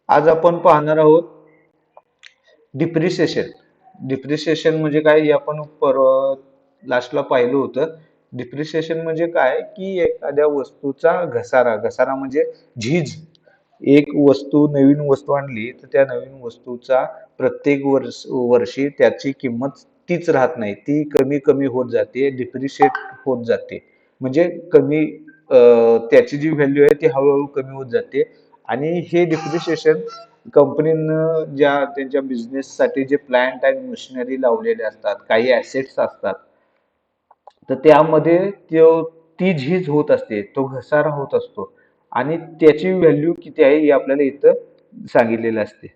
आज आपण पाहणार आहोत डिप्रिसिएशन. डिप्रिसिएशन म्हणजे काय हे आपण लास्टला पाहिलं होतं. डिप्रिसिएशन म्हणजे काय की एखाद्या वस्तूचा घसारा, घसारा म्हणजे झीज. एक वस्तू नवीन वस्तू आणली तर त्या नवीन वस्तूचा प्रत्येक वर्षी त्याची किंमत तीच राहत नाही, ती कमी कमी होत जाते, डिप्रिशिएट होत जाते. म्हणजे कमी त्याची जी व्हॅल्यू आहे ती हळूहळू कमी होत जाते. आणि हे डिप्रिशिएशन कंपनीनं ज्या त्यांच्या बिझनेससाठी जे प्लांट आणि मशिनरी लावलेले असतात, काही ॲसेट्स असतात, तर त्यामध्ये ती झीज होत असते, तो घसारा होत असतो. आणि त्याची व्हॅल्यू किती आहे हे आपल्याला इथं सांगितलेलं असते.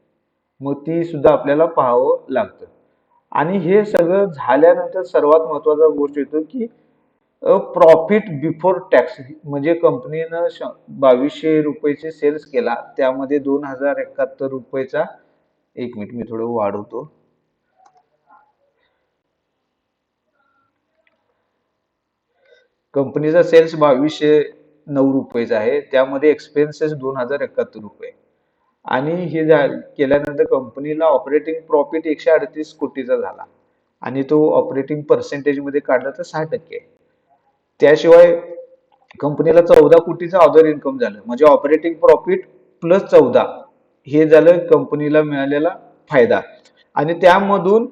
मग ती सुद्धा आपल्याला पाहावं लागतं. आणि हे सगळं झाल्यानंतर सर्वात महत्वाचा गोष्ट येतो की प्रॉफिट बिफोर टॅक्स. म्हणजे कंपनीनं 2200 रुपयाचे सेल्स केला, त्यामध्ये 2071 रुपयाचा, एक मिनिट मी थोडं वाढवतो. कंपनीचा सेल्स 2209 रुपयाचा आहे, त्यामध्ये एक्सपेन्सेस 2071 रुपये. आणि हे केल्यानंतर कंपनीला ऑपरेटिंग प्रॉफिट 138 कोटीचा झाला. आणि तो ऑपरेटिंग पर्सेंटेज मध्ये काढला तर 6%. त्याशिवाय कंपनीला 14 कोटीचं अदर इन्कम झालं, म्हणजे ऑपरेटिंग प्रॉफिट प्लस 14 हे झालं कंपनीला मिळालेला फायदा. आणि त्यामधून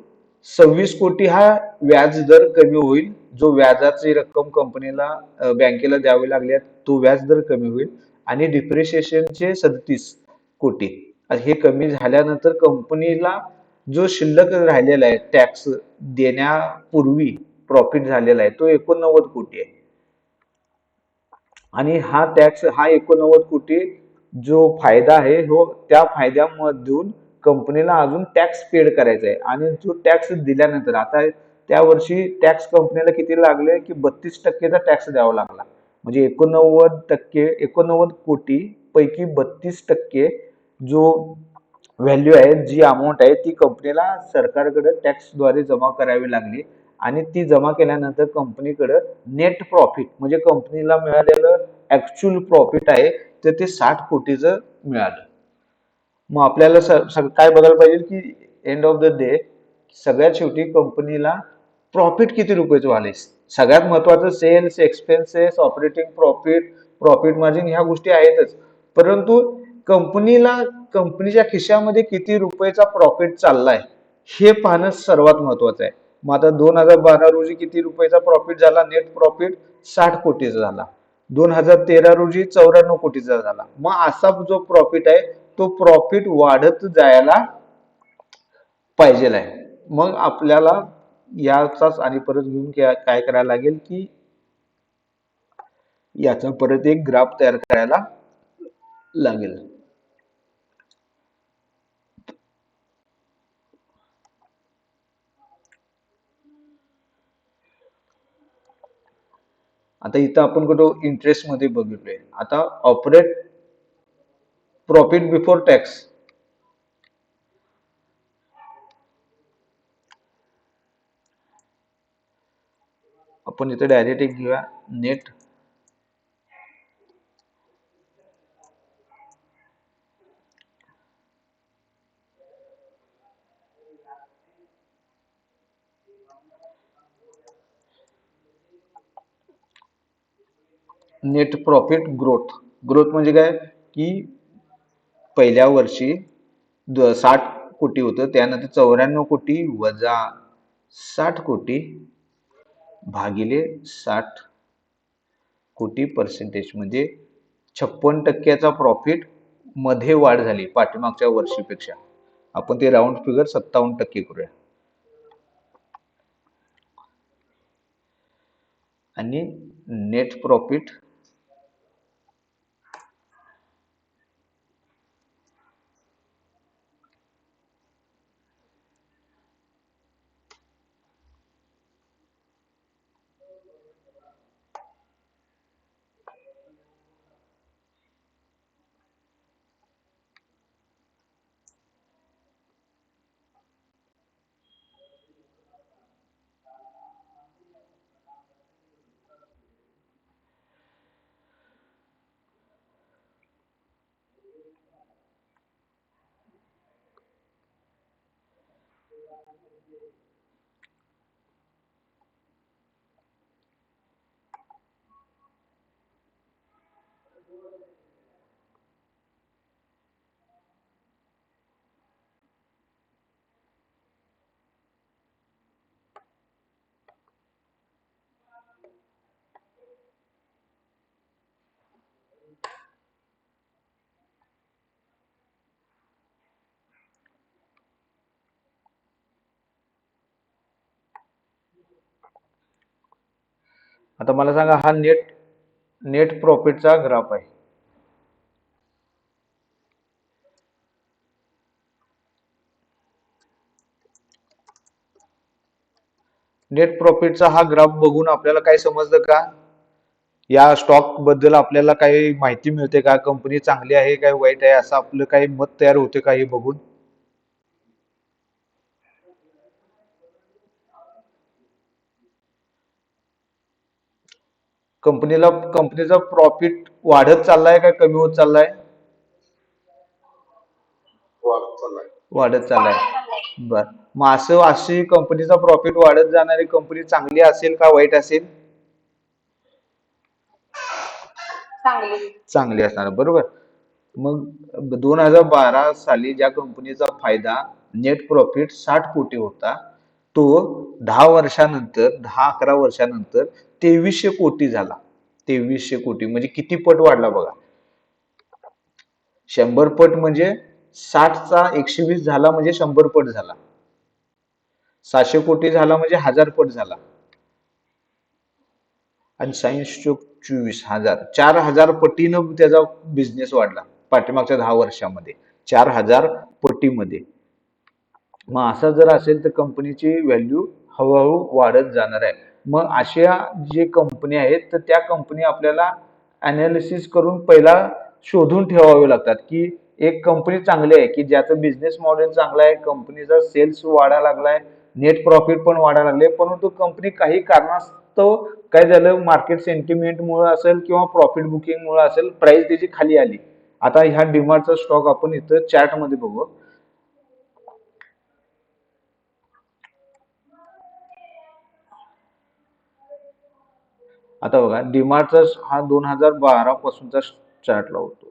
26 कोटी हा व्याज दर कमी होईल, जो व्याजाची रक्कम कंपनीला बँकेला द्यावी लागली आहे, तो व्याज दर कमी होईल. आणि डिप्रिशिएशनचे 37 कोटी हे कमी झाल्यानंतर कंपनीला जो शिल्लक राहिलेला आहे टॅक्स देण्यापूर्वी प्रॉफिट झालेला आहे तो 89 कोटी आहे. आणि हा टॅक्स, हा 89 कोटी जो फायदा आहे हो, त्या फायद्यामधून कंपनीला अजून टॅक्स पेड करायचा आहे. आणि जो टॅक्स दिल्यानंतर आता त्या वर्षी टॅक्स कंपनीला किती लागले की 32%चा टॅक्स द्यावा लागला. म्हणजे 89%, 89 कोटी पैकी 32% जो व्हॅल्यू आहे, जी अमाऊंट आहे, ती कंपनीला सरकारकडे टॅक्सद्वारे जमा करावी लागली. आणि ती जमा केल्यानंतर कंपनीकडे नेट प्रॉफिट म्हणजे कंपनीला मिळालेलं ऍक्च्युअल प्रॉफिट आहे, तर ते 60 कोटीचं मिळालं. मग आपल्याला काय बघायला पाहिजे की एंड ऑफ द डे सगळ्यात शेवटी कंपनीला प्रॉफिट किती रुपयाचं झाले. सगळ्यात महत्वाचं sales, expenses, operating profit, profit margin ह्या गोष्टी आहेतच. परंतु कंपनीला, कंपनीच्या खिशामध्ये किती रुपयाचा प्रॉफिट चाललाय हे पाहणं सर्वात महत्वाचं आहे. मग आता 2012 रोजी किती रुपयाचा प्रॉफिट झाला, नेट प्रॉफिट 60 कोटीचा झाला. 2013 रोजी 94 कोटीचा झाला. मग असा जो प्रॉफिट आहे तो प्रॉफिट वाढत जायला पाहिजे आहे. मग आपल्याला याचाच आणि परत घेऊन काय करायला लागेल की याचा परत एक ग्राफ तयार करायला लागेल. आता इथं आपण कुठं इंटरेस्ट मध्ये बघितलोय. आता ऑपरेट प्रॉफिट बिफोर टॅक्स. आपण इथे डायरेक्ट एक घेऊया, net net profit growth. Growth म्हणजे काय की पहिल्या वर्षी 60 कोटी होतं, त्यानंतर 94 कोटी वजा 60 कोटी भागिले 60 कोटी पर्सेंटेज म्हणजे 56%चा प्रॉफिट मध्ये वाढ झाली पाठीमागच्या वर्षीपेक्षा. आपण ते राऊंड फिगर 57% करूया. आणि नेट प्रॉफिट आता मला सांगा, हा नेट नेट प्रॉफिटचा ग्राफ आहे. नेट प्रॉफिटचा हा ग्राफ बघून आपल्याला काय समजलं का? या स्टॉक बद्दल आपल्याला काही माहिती मिळते का? कंपनी चांगली आहे काय वाईट आहे असं आपलं काही मत तयार होते का हे बघून? कंपनीचा प्रॉफिट वाढत चाललाय का कमी होत चाललाय? वाढत चाललाय. बर, मग अशी कंपनीचा प्रॉफिट वाढत जाणारी कंपनी चांगली असेल का वाईट असेल? चांगली असणार, बरोबर. मग 2012 साली ज्या कंपनीचा फायदा नेट प्रॉफिट 60 कोटी होता, तो 10 वर्षानंतर 10-11 वर्षानंतर 2300 कोटी झाला. 2300 कोटी म्हणजे किती पट वाढला बघा. 100 पट म्हणजे 60 चा 120 झाला म्हणजे 100 पट झाला. 700 कोटी झाला म्हणजे 1000 पट झाला. आणि 60 चोक 24 हजार 4000 पटीनं त्याचा बिझनेस वाढला पाठीमागच्या 10 वर्षामध्ये. 4000 पटीमध्ये. मग असं जर असेल तर कंपनीची व्हॅल्यू हळूहळू वाढत जाणार आहे. मग अशा जे कंपनी आहेत तर त्या कंपनी आपल्याला अनालिसिस करून पहिला शोधून ठेवावे लागतात की एक कंपनी चांगली आहे की ज्याचं बिझनेस मॉडेल चांगलं आहे, कंपनीचा सेल्स वाढायला लागलाय, नेट प्रॉफिट पण वाढायला लागले, परंतु कंपनी काही कारणास्तव काय झालं, मार्केट सेंटिमेंट मुळे असेल किंवा प्रॉफिट बुकिंग मुळे असेल, प्राइस त्याची खाली आली. आता ह्या डीमार्टचा स्टॉक आपण इथं चार्ट मध्ये बघू. आता बघा, डीमार्टचा हा 2012 पासूनचा चार्ट लावतो.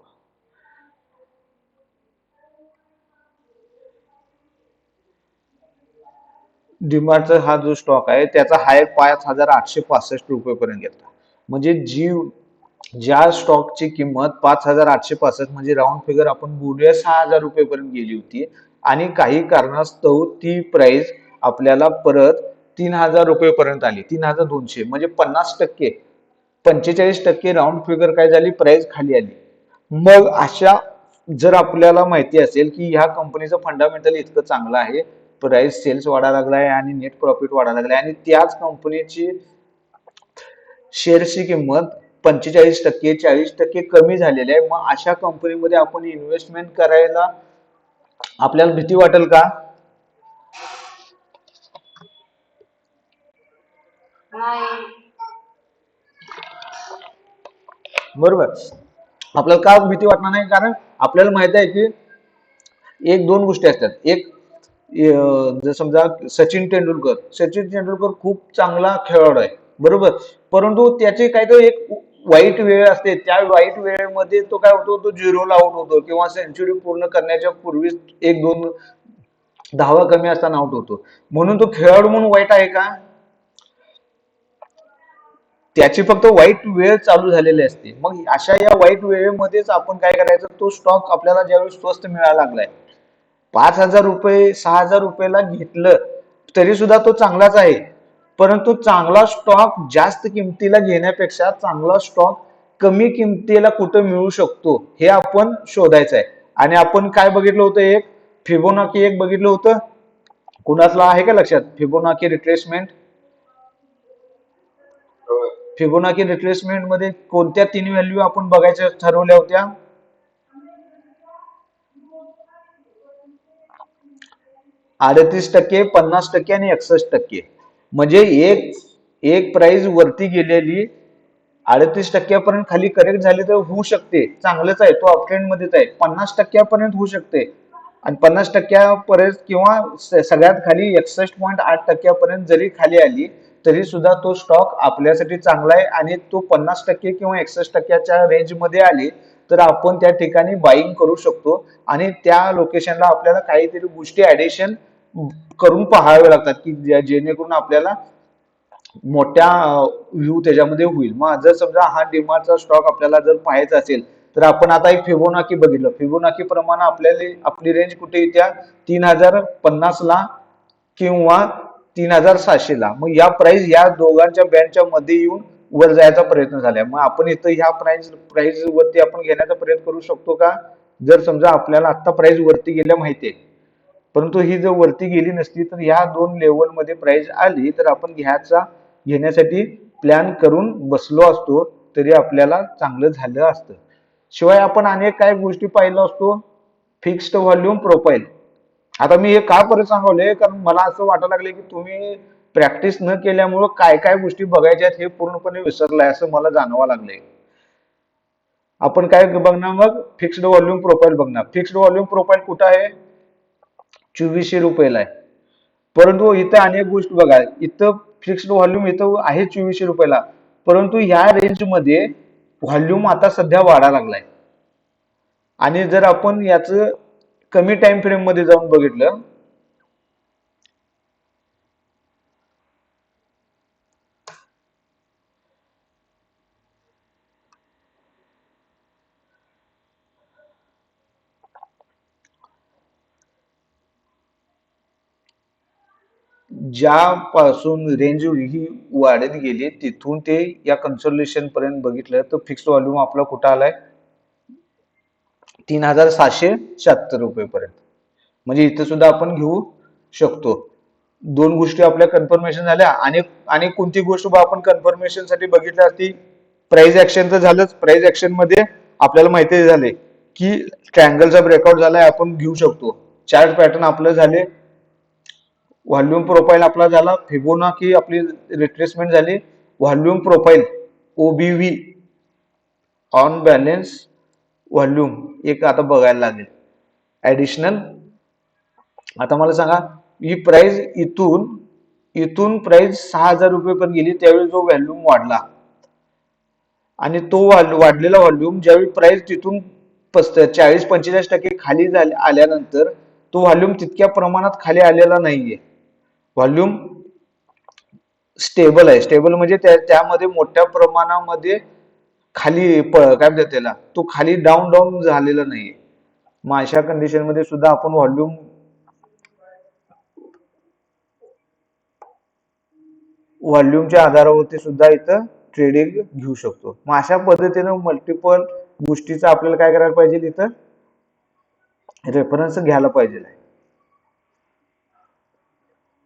डीमार्टचा हा जो स्टॉक आहे त्याचा हाय 5865 रुपये पर्यंत गेला. म्हणजे ज्या स्टॉकची किंमत 5865 म्हणजे राऊंड फिगर आपण बोलूया 6000 रुपये पर्यंत गेली होती, आणि काही कारणास्तव ती प्राइस आपल्याला परत 3000 रुपये पर्यंत आली. 3200 म्हणजे 50%, 45% राऊंड फिगर काय झाली, प्राइस खाली आली. मग अशा जर आपल्याला माहिती असेल की ह्या कंपनीचं फंडामेंटल इतकं चांगलं आहे, प्राइस सेल्स वाढायला लागलाय आणि नेट प्रॉफिट वाढायला लागलाय, आणि त्याच कंपनीची शेअरची किंमत 45% 40% कमी झालेली आहे, मग अशा कंपनीमध्ये आपण इन्व्हेस्टमेंट करायला आपल्याला भीती वाटेल का? बरोबर. आपल्याला का भीती वाटणार नाही? कारण आपल्याला माहित आहे की एक दोन गोष्टी असतात. एक, जर समजा सचिन तेंडुलकर खूप चांगला खेळाडू आहे, बरोबर, परंतु त्याची काहीतरी एक वाईट वेळ असते. त्या वाईट वेळेमध्ये तो काय होतो, तो झिरोला आउट होतो किंवा सेंचुरी पूर्ण करण्याच्या पूर्वी एक दोन धावा कमी असताना आउट होतो. म्हणून तो खेळाडू म्हणून वाईट आहे का? त्याची फक्त वाईट वेळ चालू झालेली असते. मग अशा या वाईट वेळेमध्येच आपण काय करायचं, तो स्टॉक आपल्याला ज्यावेळी स्वस्त मिळायला लागलाय, 5000 रुपये 6000 रुपयाला घेतलं तरी सुद्धा तो चांगलाच आहे. परंतु चांगला स्टॉक जास्त किमतीला घेण्यापेक्षा चांगला स्टॉक कमी किमतीला कुठं मिळू शकतो हे आपण शोधायचं आहे. आणि आपण काय बघितलं होतं, एक फिबोनाकी एक बघितलं होतं. कुणाला आहे का लक्षात? Fibonacci retracement. फिबोनाकी रिट्रेसमेंट मध्ये कोणत्या 3 व्हॅल्यू आपण बघायच्या ठरवल्या होत्या? 38%, 50% आणि 61%. म्हणजे एक एक प्राइस वरती गेलेली 38% खाली करेक्ट झाली तर होऊ शकते, चांगलंच आहे, तो अपट्रेंड मध्येच आहे. 50% होऊ शकते, आणि 50% किंवा सगळ्यात खाली 61.8% जरी खाली आली तरी सुद्धा तो स्टॉक आपल्यासाठी चांगला आहे, आणि तो 50% किंवा 61%च्या रेंजमध्ये आली तर आपण त्या ठिकाणी बाईंग करू शकतो. आणि त्या लोकेशनला आपल्याला काहीतरी गोष्टी ऍडिशन करून पाहावे लागतात की जेणेकरून आपल्याला मोठ्या व्ह्यू त्याच्यामध्ये होईल. मग जर समजा हा डीमार्टचा स्टॉक आपल्याला जर पाहायचा असेल तर आपण आता एक फिबोनाकी बघितलं. फिबोनाकी प्रमाणे आपल्याला आपली रेंज कुठे येत्या 3050 ला किंवा 3700 ला. मग या प्राइस या दोघांच्या बँडच्या मध्ये येऊन वर जायचा प्रयत्न झालाय. मग आपण इथं ह्या प्राइस वरती आपण घेण्याचा प्रयत्न करू शकतो का? जर समजा आपल्याला आता प्राइस वरती गेल्या माहितीये, परंतु ही जर वरती गेली नसती तर ह्या दोन लेवल मध्ये प्राइस आली तर आपण घेण्यासाठी प्लॅन करून बसलो असतो तरी आपल्याला चांगलं झालं असतं. शिवाय आपण अनेक काय गोष्टी पाहिलं असतो. Fixed volume profile. आता मी हे का परत सांगवले, कारण मला असं वाटायला लागले की तुम्ही प्रॅक्टिस न केल्यामुळं काय काय गोष्टी बघायच्या हे पूर्णपणे विसरलाय असं मला जाणवा लागलंय. आपण काय बघणार मग? फिक्स्ड व्हॉल्यूम प्रोफाईल बघणार. फिक्स्ड व्हॉल्यूम प्रोफाईल कुठं आहे? 2400 रुपयाला आहे. परंतु इथं अनेक गोष्टी बघा. इथं फिक्स्ड व्हॉल्यूम इथं आहे 2400 रुपयाला, परंतु ह्या रेंज मध्ये व्हॉल्यूम आता सध्या वाढायला लागलाय. आणि जर आपण याच कमी टाइम फ्रेम मध्ये जाऊन बघितलं, ज्यापासून रेंज ही वाढत गेली तिथून ते या कन्सोलेशन पर्यंत बघितलं तर फिक्स्ड व्हॉल्यूम आपला कुठं आलाय? 3776 रुपये पर्यंत. म्हणजे इथं सुद्धा आपण घेऊ शकतो. दोन गोष्टी आपल्या कन्फर्मेशन झाल्या. आणि आणि कोणती गोष्ट आपण कन्फर्मेशन साठी बघितली असती? प्राइस ऍक्शन तर झालंच. प्राइस ऍक्शन मध्ये आपल्याला माहिती झाले की ट्रँगलचा ब्रेकआउट झालाय, आपण घेऊ शकतो. चार्ट पॅटर्न आपलं झाले, व्हॉल्यूम प्रोफाईल आपला झाला, फिबोनाची आपली रिट्रेसमेंट झाली, volume profile O B V on balance volume एक आता बघायला लागेल ऍडिशनल. आता मला सांगा, ही प्राइस इथून इथून प्राइस 6000 रुपये पर्यंत गेली त्यावेळी जो व्हॉल्यूम वाढला, आणि तो वाढलेला व्हॉल्यूम ज्यावेळी प्राइस तिथून 40-45% खाली आल्यानंतर तो व्हॉल्यूम तितक्या प्रमाणात खाली आलेला नाहीये. व्हॉल्यूम स्टेबल आहे. स्टेबल म्हणजे त्यामध्ये मोठ्या प्रमाणामध्ये खाली काय म्हणतात त्याला, तो खाली डाऊन डाऊन झालेला नाहीये. मग अशा कंडिशन मध्ये सुद्धा आपण व्हॉल्यूमच्या आधारावरती सुद्धा इथं ट्रेडिंग घेऊ शकतो. मग अशा पद्धतीनं मल्टिपल गोष्टीचा आपल्याला काय करायला पाहिजे, इथं रेफरन्स घ्यायला पाहिजे.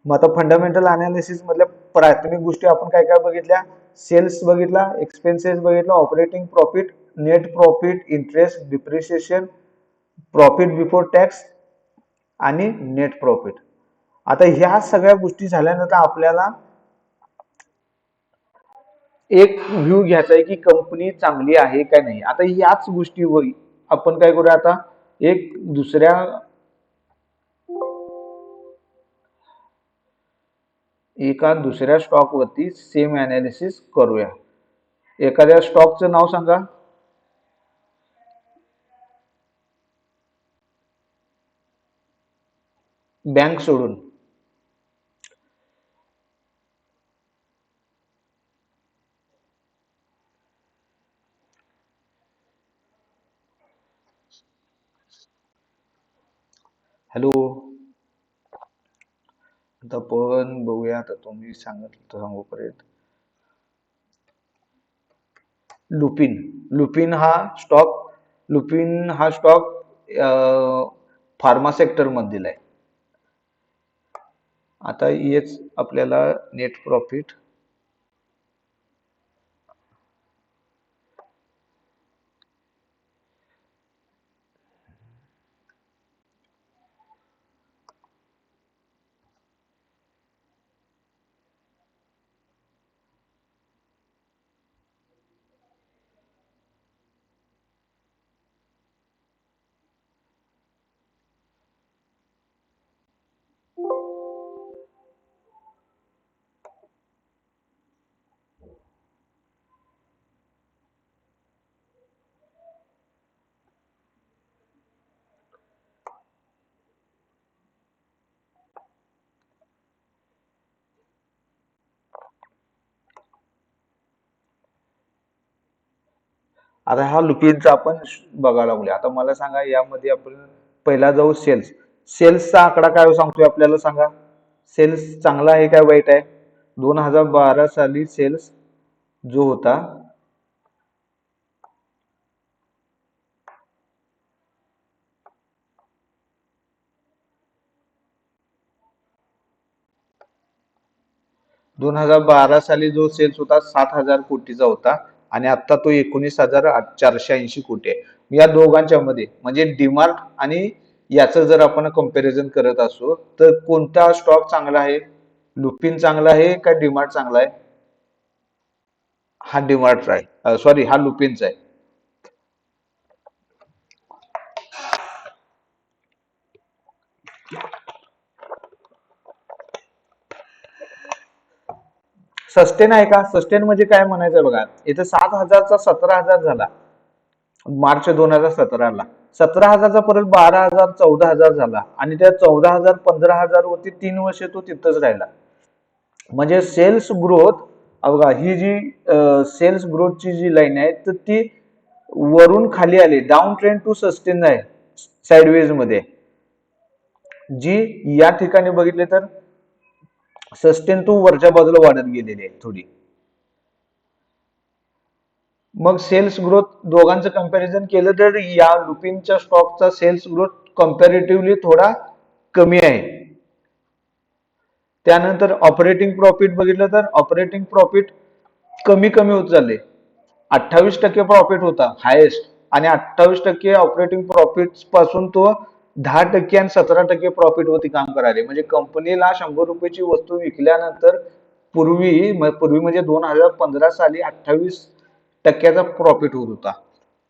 मग आता फंडामेंटल अनालिसिस मधल्या प्राथमिक गोष्टी आपण काय काय बघितल्या? सेल्स बघितला, एक्सपेन्सेस बघितला, operating profit, net profit, interest, depreciation, profit before tax आणि नेट प्रॉफिट. आता ह्या सगळ्या गोष्टी झाल्यानंतर आपल्याला एक व्ह्यू घ्यायचा आहे की कंपनी चांगली आहे का नाही. आता याच गोष्टी आपण काय करूया, आता एक एका दुसऱ्या स्टॉक वरती सेम अनालिसिस करूया. एखाद्या स्टॉकचं नाव सांगा. बँक सोडून. हॅलो. आता पण बघूया, आता तुम्ही सांगू पर्यंत. लुपिन. लुपिन हा स्टॉक फार्मा सेक्टर मधील आहे. आता हेच आपल्याला नेट प्रॉफिट, आता हा लुपिनचा आपण बघायला लागलो. आता मला सांगा, यामध्ये आपण पहिला जाऊ सेल्स. सेल्सचा आकडा काय सांगतोय आपल्याला सांगा. सेल्स चांगला आहे काय वाईट आहे? 2012 साली सेल्स जो होता 2012 साली जो सेल्स होता 7,000 कोटीचा होता आणि आता तो 19,480 कोटी आहे. या दोघांच्या मध्ये म्हणजे डीमार्ट आणि याचं जर आपण कंपॅरिझन करत असो तर कोणता स्टॉक चांगला आहे? लुपिन चांगला आहे का डीमार्ट चांगला आहे? हा डीमार्टचा आहे, सॉरी हा लुपिनचा आहे. सस्टेन आहे का? सस्टेन म्हणजे काय म्हणायचं बघा, इथं 7,000चा 17,000 झाला मार्च 2017ला. 17,000चा परत 12,000 14,000 झाला आणि त्या 14,000 15,000 वरती 3 वर्ष तो तिथंच राहिला. म्हणजे सेल्स ग्रोथ बघा, ही जी सेल्स ग्रोथची जी लाईन आहे तर ती वरून खाली आली, डाऊन ट्रेंड टू सस्टेन आहे साइडवेज मध्ये. जी या ठिकाणी बघितले तर सस्टेन टू वरच्या बाजूला वाढत गेलेली आहे थोडी. मग सेल्स ग्रोथ दोघांचं कंपॅरिझन केलं तर या लुपिनच्या स्टॉकचा सेल्स ग्रोथ कंपॅरेटिव्हली थोडा कमी आहे. त्यानंतर ऑपरेटिंग प्रॉफिट बघितलं तर ऑपरेटिंग प्रॉफिट कमी कमी होत चालले. 28% प्रॉफिट होता हायेस्ट आणि 28% ऑपरेटिंग प्रॉफिट पासून तो 10% आणि 17% प्रॉफिट वरती काम करायला. म्हणजे कंपनीला 100 रुपयाची वस्तू विकल्यानंतर पूर्वी म्हणजे 2015 साली 28% प्रॉफिट होत होता.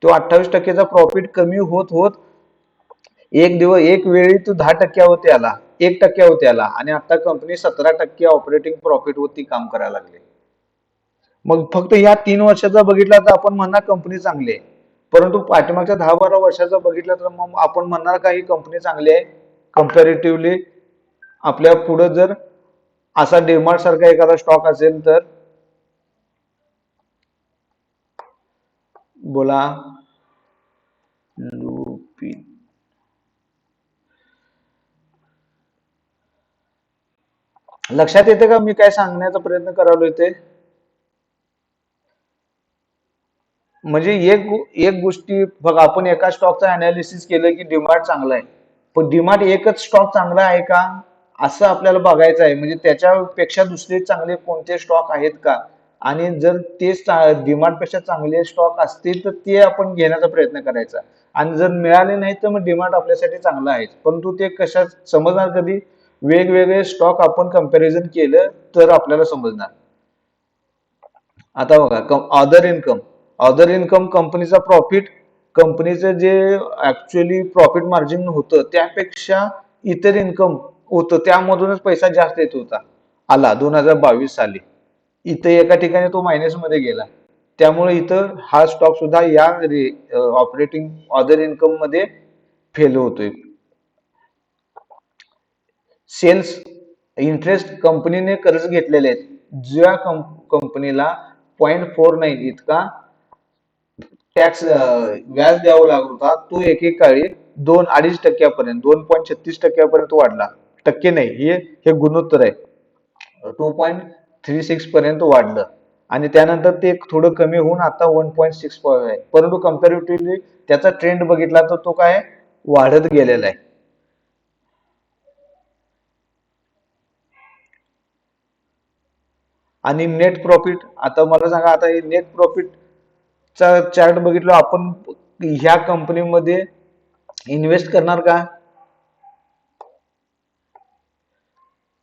तो 28% प्रॉफिट कमी होत होत एक वेळी तो 10%वरती आला, 1%वरती आला आणि आता कंपनी 17% ऑपरेटिंग प्रॉफिट वरती काम करायला लागली. मग फक्त या 3 वर्षाचा बघितला तर आपण म्हणणार कंपनी चांगली आहे, परंतु पाठीमागच्या 10-12 वर्षाचा बघितला तर मग आपण म्हणणार का ही कंपनी चांगली आहे कंपॅरेटिव्हली आपल्या पुढे जर असा डीमार्ट सारखा एखादा स्टॉक असेल तर? बोला. लुपिन लक्षात येते का मी काय सांगण्याचा प्रयत्न करालोय ते? म्हणजे एक गोष्टी बघा, आपण एका स्टॉकचं अनालिसिस केलं की डीमार्ट चांगला आहे, पण डीमार्ट एकच स्टॉक चांगला आहे का असं आपल्याला बघायचं आहे. म्हणजे त्याच्यापेक्षा दुसरे चांगले कोणते स्टॉक आहेत का? आणि जर तेच डीमार्ट पेक्षा चांगले स्टॉक असतील तर ते आपण घेण्याचा प्रयत्न करायचा. आणि जर मिळाले नाही तर मग डीमार्ट आपल्यासाठी चांगला आहे, परंतु ते कशात समजणार कधी? वेगवेगळे स्टॉक आपण कंपॅरिझन केलं तर आपल्याला समजणार. आता बघा, अदर इन्कम कंपनीचा प्रॉफिट, कंपनीचं जे ऍक्च्युअली प्रॉफिट मार्जिन होतं त्यापेक्षा इतर इन्कम होतं त्यामधूनच पैसा जास्त येत होता आला 2022 साली. इथं एका ठिकाणी तो मायनस मध्ये गेला. त्यामुळे इथं हा स्टॉक सुद्धा या ऑपरेटिंग अदर इन्कम मध्ये फेल होतोय. सेल्स इंटरेस्ट कंपनीने कर्ज घेतलेले आहेत, ज्या कंपनीला 0.49 इतका टॅक्स व्याज द्यावा लागत होता तो एकेकाळी 2-2.5% 2.36% वाढला. टक्के नाही, हे गुणोत्तर आहे. 2.36 पर्यंत वाढलं आणि त्यानंतर ते थोडं कमी होऊन आता 1.6 आहे. परंतु कंपॅरेटिव्हली त्याचा ट्रेंड बघितला तर तो काय वाढत गेलेला आहे. आणि नेट प्रॉफिट, आता मला सांगा, आता हे नेट प्रॉफिट चा चार्ट बघितला आपण, ह्या कंपनीमध्ये इन्व्हेस्ट करणार का?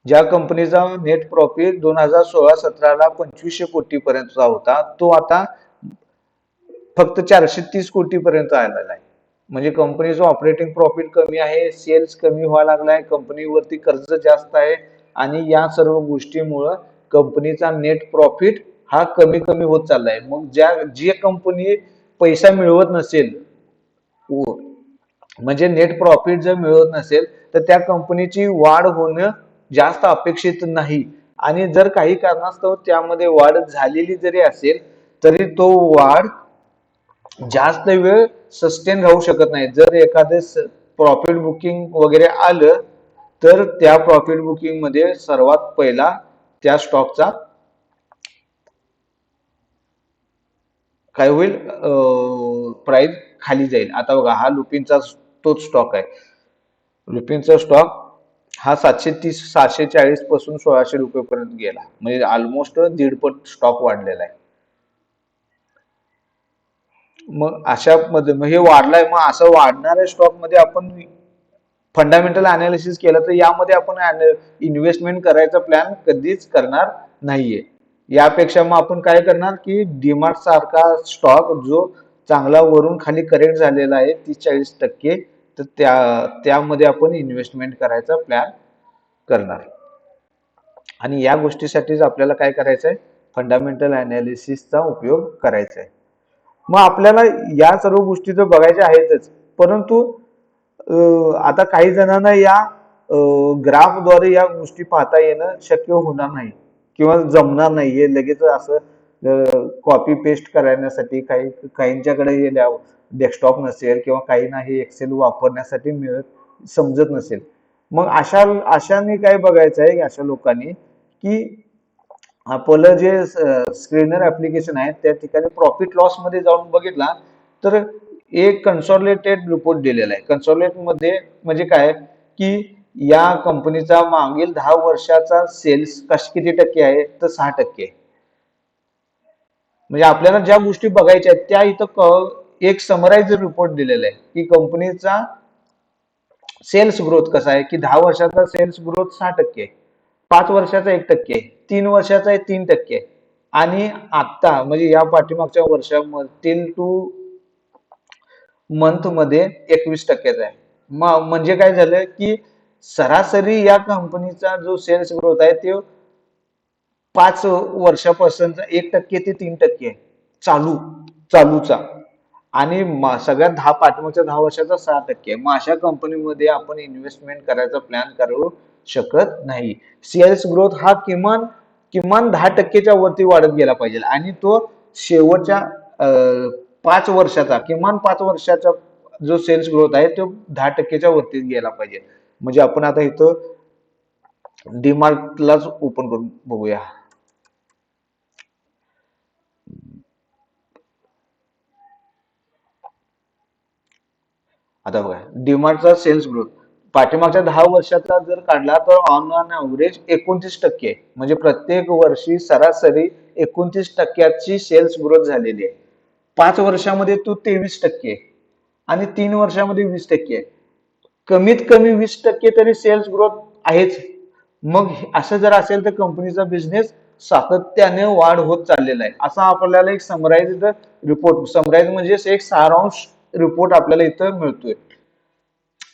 ज्या कंपनीचा नेट प्रॉफिट 2016-17ला 2,500 कोटी पर्यंतचा होता तो आता फक्त 430 कोटी पर्यंत आलेला आहे. म्हणजे कंपनीचं ऑपरेटिंग प्रॉफिट कमी आहे, सेल्स कमी व्हायला लागलाय, कंपनीवरती कर्ज जास्त आहे आणि या सर्व गोष्टीमुळं कंपनीचा नेट प्रॉफिट हा कमी कमी होत चाललाय. मग जी कंपनी पैसा मिळवत नसेल, म्हणजे नेट प्रॉफिट जर मिळत नसेल तर त्या कंपनीची वाढ होणं जास्त अपेक्षित नाही. आणि जर काही कारणास्तव त्यामध्ये वाढ झालेली जरी असेल तरी तो वाढ जास्त वेळ सस्टेन राहू शकत नाही. जर एखादं प्रॉफिट बुकिंग वगैरे आलं तर त्या प्रॉफिट बुकिंग मध्ये सर्वात पहिला त्या स्टॉकचा काय होईल, प्राइस खाली जाईल. आता बघा हा लुपिनचा तोच स्टॉक आहे. लुपिनचा स्टॉक हा 730 740 पासून 1600 रुपये पर्यंत गेला, म्हणजे ऑलमोस्ट दीडपट स्टॉक वाढलेला आहे. मग अशा मध्ये मग हे वाढलाय, मग असं वाढणाऱ्या स्टॉक मध्ये आपण फंडामेंटल अनालिसिस केलं तर यामध्ये आपण इन्व्हेस्टमेंट करायचा प्लॅन कधीच करणार नाहीये. यापेक्षा मग आपण काय करणार की डीमार्ट सारखा स्टॉक जो चांगला वरून खाली करेक्ट झालेला आहे 30-40%, तर त्यामध्ये आपण इन्व्हेस्टमेंट करायचा प्लॅन करणार. आणि या गोष्टीसाठीच आपल्याला काय करायचं आहे, फंडामेंटल अनालिसिसचा उपयोग करायचा आहे. मग आपल्याला या सर्व गोष्टी तर बघायच्या आहेतच, परंतु आता काही जणांना या ग्राफद्वारे या गोष्टी पाहता येणं शक्य होणार नाही किंवा जमणार नाही. हे लगेच असं कॉपी पेस्ट करण्यासाठी काहींच्याकडे हे डेस्कटॉप नसेल किंवा काहींना हे एक्सेल वापरण्यासाठी समजत नसेल. मग अशाने काय बघायचं आहे अशा लोकांनी की आपलं जे स्क्रीनर ऍप्लिकेशन आहे त्या ठिकाणी प्रॉफिट लॉस मध्ये जाऊन बघितला तर एक कन्सॉलिडेटेड रिपोर्ट दिलेला आहे. कन्सॉलिडेट मध्ये म्हणजे काय की या कंपनीचा मागील 10 वर्षाचा सेल्स किती टक्के आहे, तर 6%. म्हणजे आपल्याला ज्या गोष्टी बघायच्या आहेत त्या इथं एक समराइज रिपोर्ट दिलेला आहे की कंपनीचा सेल्स ग्रोथ कसा आहे, की 10 वर्षाचा सेल्स ग्रोथ 6%, 5 वर्षाचा 1%, 3 वर्षाचा आहे 3%, आणि आता म्हणजे या पाठीमागच्या वर्षामध्ये टिल टू मंथ मध्ये 21%चा आहे. म्हणजे काय झालं की सरासरी या कंपनीचा जो सेल्स ग्रोथ आहे तो 5 वर्षापासूनचा 1% ते 3% आहे, चालूचा. आणि सगळ्यात पाठीमागच्या 10 वर्षाचा 6% आहे. मग अशा कंपनीमध्ये आपण इन्व्हेस्टमेंट करायचा प्लॅन करू शकत नाही. सेल्स ग्रोथ हा किमान किमान 10%च्या वरती वाढत गेला पाहिजे, आणि तो शेवटच्या 5 वर्षाचा किमान 5 वर्षाचा जो सेल्स ग्रोथ आहे तो 10%च्या वरती गेला पाहिजे. म्हणजे आपण आता इथं डीमार्टलाच ओपन करून बघूया. आता बघा डीमार्टचा सेल्स ग्रोथ पाठीमागच्या 10 वर्षाचा जर काढला तर ऑन ॲव्हरेज 29% आहे. म्हणजे प्रत्येक वर्षी सरासरी 29%ची सेल्स ग्रोथ झालेली आहे. 5 वर्षामध्ये तो 23% आणि 3 वर्षामध्ये 20% आहे. कमीत कमी 20% तरी सेल्स ग्रोथ आहेच. मग असं जर असेल तर कंपनीचा बिझनेस सातत्याने वाढ होत चाललेला आहे, असा आपल्याला एक समराइज्ड रिपोर्ट, समराइज म्हणजे एक सारांश रिपोर्ट आपल्याला इथं मिळतोय.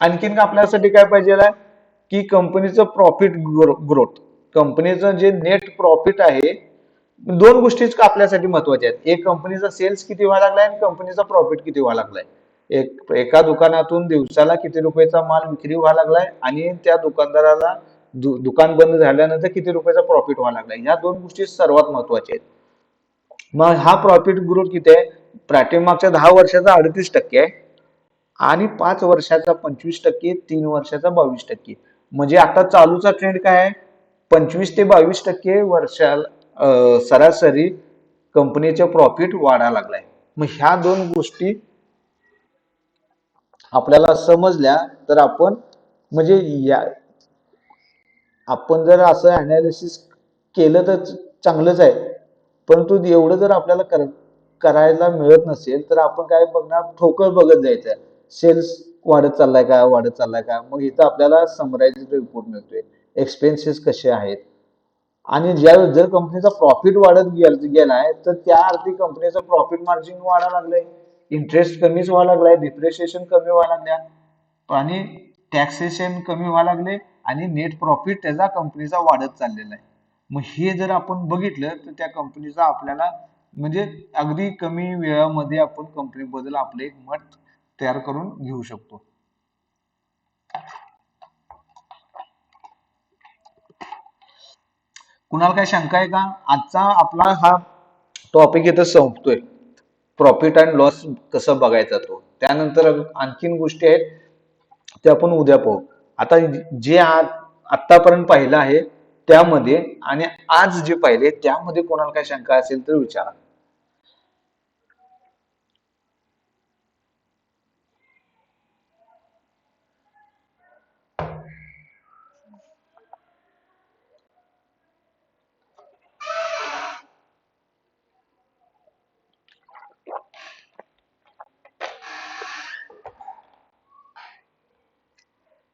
आणखीन आपल्यासाठी काय पाहिजे की कंपनीचं प्रॉफिट ग्रोथ, कंपनीचं जे नेट प्रॉफिट आहे. दोन गोष्टीच आपल्यासाठी महत्वाच्या आहेत, एक कंपनीचा सेल्स किती व्हायला लागलाय आणि कंपनीचा प्रॉफिट किती व्हायला लागलाय. एका दुकानातून दिवसाला किती रुपयाचा माल विक्री व्हायला लागलाय आणि त्या दुकानदाराला दुकान बंद झाल्यानंतर किती रुपयाचा प्रॉफिट व्हायला लागलाय. ह्या दोन गोष्टी सर्वात महत्वाच्या आहेत. मग हा प्रॉफिट ग्रोथ किती आहे, पाठीमागच्या 10 वर्षाचा 38% आहे, आणि 5 वर्षाचा 25%, 3 वर्षाचा 22%. म्हणजे आता चालूचा ट्रेंड काय आहे, 25 ते 22% वर्षाला सरासरी कंपनीचे प्रॉफिट वाढायला लागलाय. मग ह्या दोन गोष्टी आपल्याला समजल्या तर आपण म्हणजे आपण जर असं अनालिसिस केलं तर चांगलंच आहे. परंतु एवढं जर आपल्याला करायला मिळत नसेल तर आपण काय बघणार, ठोकळ बघत जायचं. सेल्स वाढत चाललाय का, मग इथं आपल्याला समराइज रिपोर्ट मिळतोय, एक्सपेन्सेस कसे आहेत. आणि जर कंपनीचा प्रॉफिट वाढत गेलाय तर त्या अर्थी कंपनीचं प्रॉफिट मार्जिन वाढायला लागलंय, इंटरेस्ट कमीच व्हायला लागलाय, डिप्रिशिएशन कमी व्हायला लागल्या, आणि टॅक्सेशन कमी व्हायला लागले, आणि नेट प्रॉफिट त्याचा कंपनीचा वाढत चाललेला आहे. मग हे जर आपण बघितलं तर त्या कंपनीचा आपल्याला म्हणजे अगदी कमी वेळामध्ये आपण कंपनीबद्दल आपलं एक मत तयार करून घेऊ शकतो. कुणाला काय शंका आहे का? आजचा आपला हा टॉपिक इथं संपतोय. प्रॉफिट अँड लॉस कसं बघायचा तो. त्यानंतर आणखीन गोष्टी आहेत ते आपण उद्या पाहू. आता जे आतापर्यंत पाहिलं आहे त्यामध्ये आणि आज जे पाहिले त्यामध्ये कोणाला काही शंका असेल तर विचारा.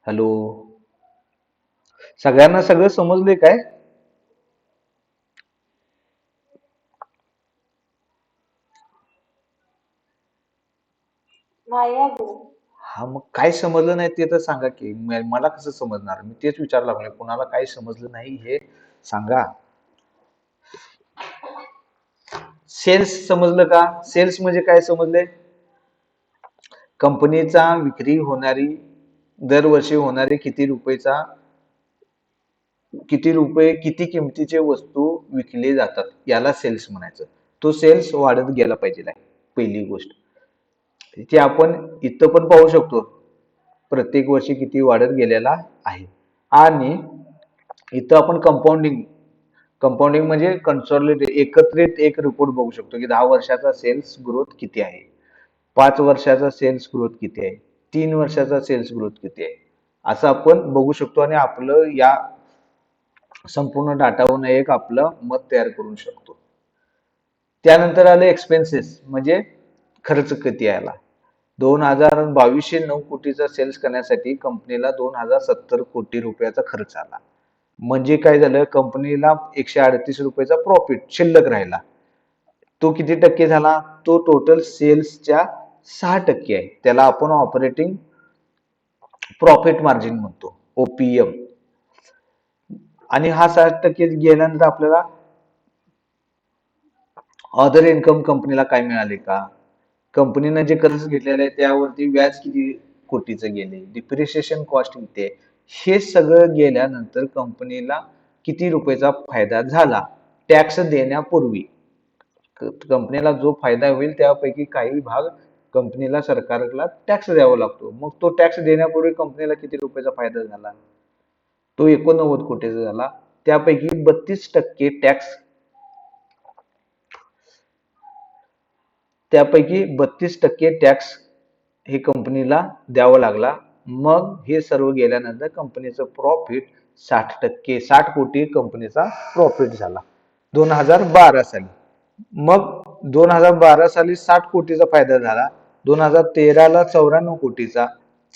हॅलो, सगळ्यांना सगळं समजले काय? नाही अजून. हा, मग काय समजलं नाही ते तर सांगा की. मला कसं समजणार? मी तेच विचारायला लागलोय. कुणाला काही समजलं नाही हे सांगा. सेल्स समजलं का? सेल्स म्हणजे काय समजले? कंपनीचा विक्री होणारी, दरवर्षी होणारी किती रुपये किती किमतीचे वस्तू विकले जातात याला सेल्स म्हणायचं. तो सेल्स वाढत गेला पाहिजे आहे, पहिली गोष्ट. ती आपण इथं पण पाहू शकतो, प्रत्येक वर्षी किती वाढत गेलेला आहे. आणि इथं आपण कंपाऊंडिंग कंपाऊंडिंग म्हणजे कन्सॉलिडेट एकत्रित एक रिपोर्ट बघू शकतो की 10 वर्षाचा सेल्स ग्रोथ किती आहे, 5 वर्षाचा सेल्स ग्रोथ किती आहे, 3 वर्षाचा सेल्स ग्रोथ किती आहे, असं आपण बघू शकतो. आणि आपलं या संपूर्ण डाटावरून एक आपलं मत तयार करू शकतो. त्यानंतर आले एक्सपेन्सेस म्हणजे खर्च किती आला. 2022-9 कोटीचा सेल्स करण्यासाठी कंपनीला 2070 कोटी रुपयाचा खर्च आला. म्हणजे काय झालं, कंपनीला 138 रुपयाचा प्रॉफिट शिल्लक राहिला. तो किती टक्के झाला? तो टोटल सेल्सच्या 6% आहे. त्याला आपण ऑपरेटिंग प्रॉफिट मार्जिन म्हणतो, ओपीएम. आणि हा 60% गेल्यानंतर आपल्याला अदर इन्कम कंपनीला काय मिळाले का, कंपनीनं जे कर्ज घेतलेलं आहे त्यावरती व्याज किती कोटीचं गेले, डिप्रिशिएशन कॉस्ट किती आहे, हे सगळं गेल्यानंतर कंपनीला किती रुपयाचा फायदा झाला टॅक्स देण्यापूर्वी. कंपनीला जो फायदा होईल त्यापैकी काही भाग कंपनीला सरकारला टॅक्स द्यावा लागतो. मग तो टॅक्स देण्यापूर्वी कंपनीला किती रुपयाचा फायदा झाला? तो 89 कोटीचा झाला. त्यापैकी 32% टॅक्स हे कंपनीला द्यावा लागला. मग हे सर्व गेल्यानंतर कंपनीचं प्रॉफिट 60 कोटी कंपनीचा प्रॉफिट झाला 2012 साली. मग 2012 साली 60 कोटीचा फायदा झाला, 2013ला 94 कोटीचा,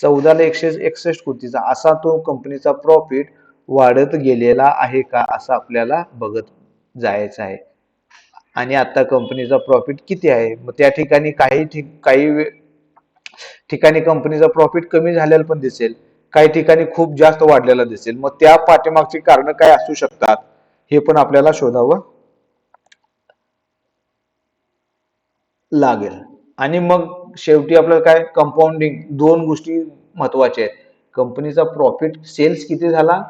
14ला 161 कोटीचा, असा तो कंपनीचा प्रॉफिट वाढत गेलेला आहे का असं आपल्याला बघत जायचं आहे. आणि आता कंपनीचा प्रॉफिट किती आहे? मग त्या ठिकाणी ठिकाणी कंपनीचा प्रॉफिट कमी झालेला पण दिसेल, काही ठिकाणी खूप जास्त वाढलेला दिसेल. मग त्या पाठीमागची कारण काय असू शकतात हे पण आपल्याला शोधावं लागेल. आणि मग शेवटी आपल्याला काय, कंपाऊंडिंग दोन गोष्टी महत्वाच्या आहेत. कंपनीचा प्रॉफिट सेल्स किती झाला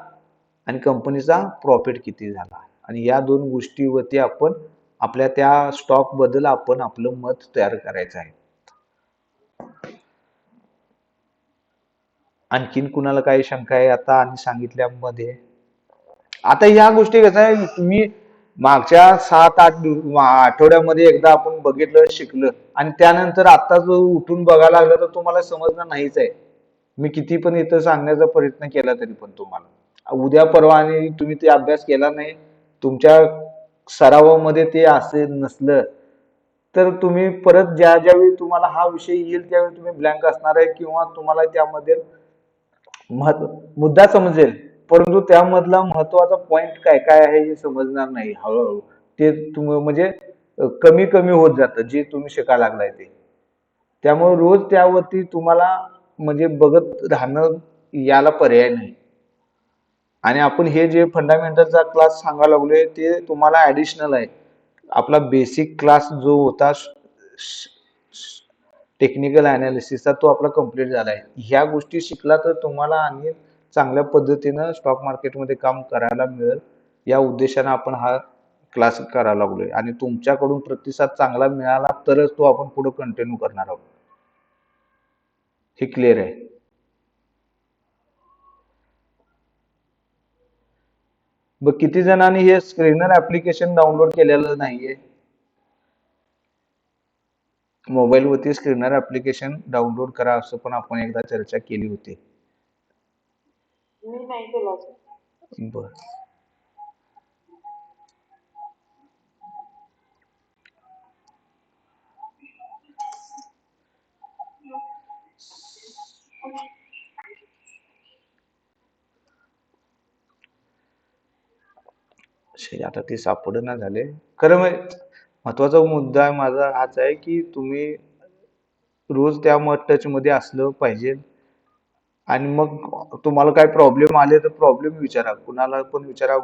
आणि कंपनीचा प्रॉफिट किती झाला, आणि या दोन गोष्टीवरती आपण आपल्या त्या स्टॉक बद्दल आपण आपलं मत तयार करायचं आहे. आणखीन कुणाला काही शंका आहे आता आणि सांगितल्यामध्ये? आता या गोष्टी कसं आहे, तुम्ही मागच्या 7-8 आठवड्यामध्ये एकदा आपण बघितलं, शिकलं, आणि त्यानंतर आता जो उठून बघायला लागला तर तुम्हाला समजणार नाहीच आहे. मी किती पण इथं सांगण्याचा प्रयत्न केला तरी पण तुम्हाला उद्या परवा आणि तुम्ही ते अभ्यास केला नाही, तुमच्या सरावामध्ये ते असे नसलं तर तुम्ही परत ज्यावेळी तुम्हाला हा विषय येईल त्यावेळी तुम्ही ब्लँक असणार आहे, किंवा तुम्हाला त्यामध्ये मुद्दा समजेल परंतु त्यामधला महत्वाचा पॉइंट काय काय आहे हे समजणार नाही. हळूहळू ते तुम्ही म्हणजे कमी कमी होत जातं जे तुम्ही शिकायला लागलाय ते. त्यामुळे रोज त्यावरती तुम्हाला म्हणजे बघत राहणं याला पर्याय नाही. आणि आपण हे जे फंडामेंटलचा क्लास सांगायला लागलोय ते तुम्हाला ऍडिशनल आहे. आपला बेसिक क्लास जो होता टेक्निकल अनालिसिसचा तो आपला कंप्लीट झालाय. ह्या गोष्टी शिकला तर तुम्हाला आणि चांगल्या पद्धतीनं स्टॉक मार्केटमध्ये काम करायला मिळेल, या उद्देशाने आपण हा क्लास करायला लागलोय आणि तुमच्याकडून प्रतिसाद चांगला मिळाला तरच तो आपण पुढे कंटिन्यू करणार आहोत. हे क्लिअर आहे. मग किती जणांनी हे स्क्रीनर ऍप्लिकेशन डाउनलोड केलेलं नाहीये? मोबाईलवरती स्क्रीनर ऍप्लिकेशन डाउनलोड करा असं पण आपण एकदा चर्चा केली होती. मी नाही केलं अजून. बर. आता ते सापडना झाले. खरं महत्वाचा मुद्दा माझा हाच आहे की तुम्ही रोज त्या टच मध्ये असलं पाहिजे आणि मग तुम्हाला काय प्रॉब्लेम आले तर प्रॉब्लेम विचारा, कुणाला पण विचारा.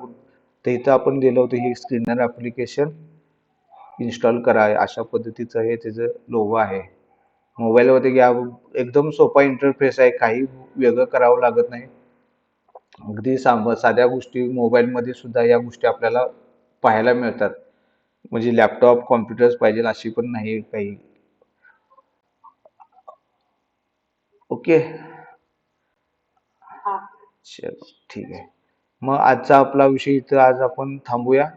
तर इथं आपण दिलं होतं हे स्क्रीनर ऍप्लिकेशन इन्स्टॉल करा, अशा पद्धतीचं हे त्याचं लोगो आहे. मोबाईलवरती घ्या, एकदम सोपा इंटरफेस आहे, काही वेगळं करावं लागत नाही. अगदी साध्या गोष्टी मोबाईलमध्ये सुद्धा या गोष्टी आपल्याला पाहायला मिळतात. म्हणजे लॅपटॉप कॉम्प्युटर्स पाहिजे अशी पण नाही काही. ओके. हा. चलो ठीक आहे. मग आजचा आपला विषय इथं आज आपण थांबूया.